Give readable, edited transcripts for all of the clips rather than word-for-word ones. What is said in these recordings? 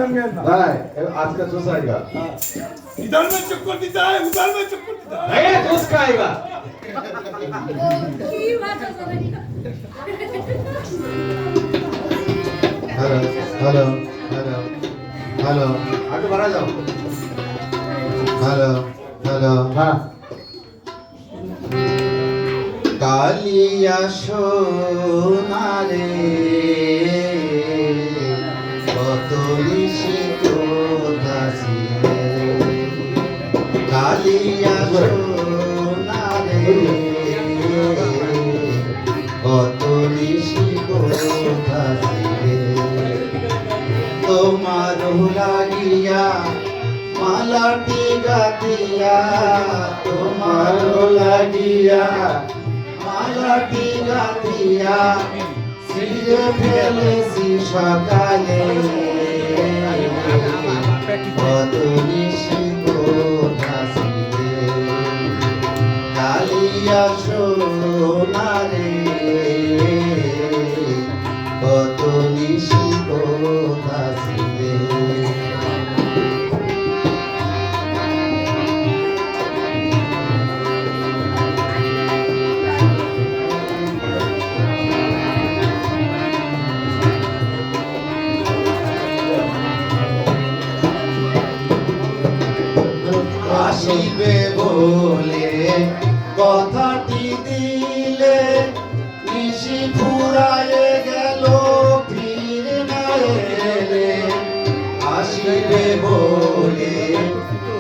भाई आज का जूस आएगा इधर में चक्कर देता है उधर में चक्कर देता है नहीं जूस खाएगा हेलो हेलो हेलो हेलो आगे बढ़ा जाओ हेलो हेलो हाँ कालिया सोनारे कालिया सोनारे কত নিশি কোথাছিলে তোমার লাগিয়া মালাটি গাতিয়া তোমার লাগিয়া মালাটি গাতিয়া ছিঁড়ে ফেলেছি সকালে কত নিশি কোথাছিলে কালিয়া সোনারে কত নিশি কোথাছিলে আসিবে বলে কথাটি দিলে নিশি ফুরায়ে গেল ফিরে না এলে আসিবে বলে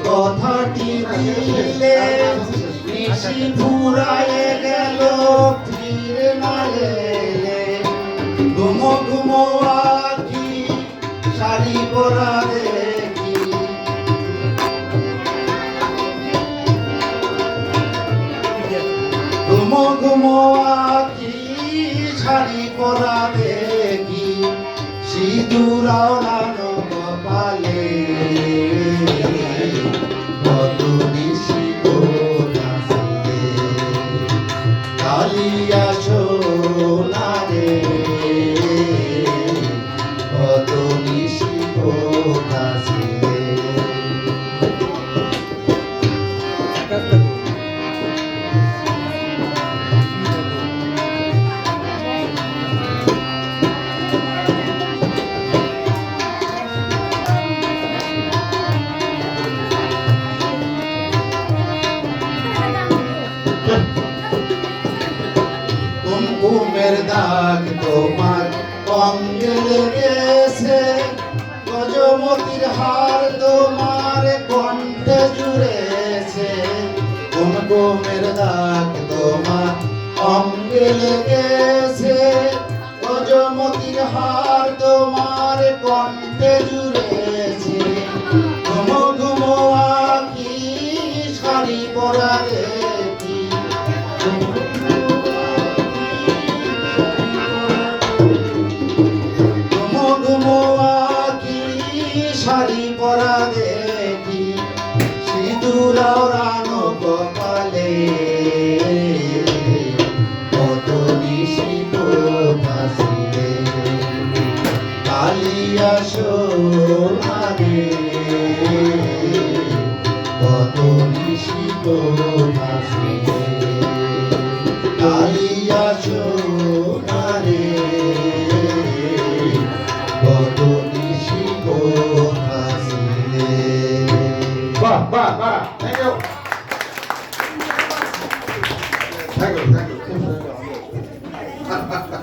কথাটি দিলে নিশি ফুরায়ে গেল ফিরে না এলে ঘুমো ঘুমো আঁখি শাড়ি পরা দেখি ঘুমো ঘুমো আঁখি শাড়ি পরা দেখি সিঁদুর ওড়ানো কপালে কত নিশি কোথাছিলে কালিয়া সোনারে কত নিশি কোথাছিলে কুমকুমের দাগ তোমার অঙ্গে লেগেছে গজমতির হার তোমার কণ্ঠে জুড়েছে কুমকুমের দাগ তোমার অঙ্গে লেগেছে গজমতির হার তোমার কণ্ঠে জুড়েছে ঘুমো ঘুমো আঁখি শাড়ি পরা দেখি শাড়ি পরা দেখি সিঁদুর ওড়ানো কপালে কত নিশি কোথাছিলে কালিয়া সোনারে কত নিশি কোথাছিলে কালিয়া সোনারে কত নিশি কোথাছিলে বাহ বাহ বাহ thank you thank you thank you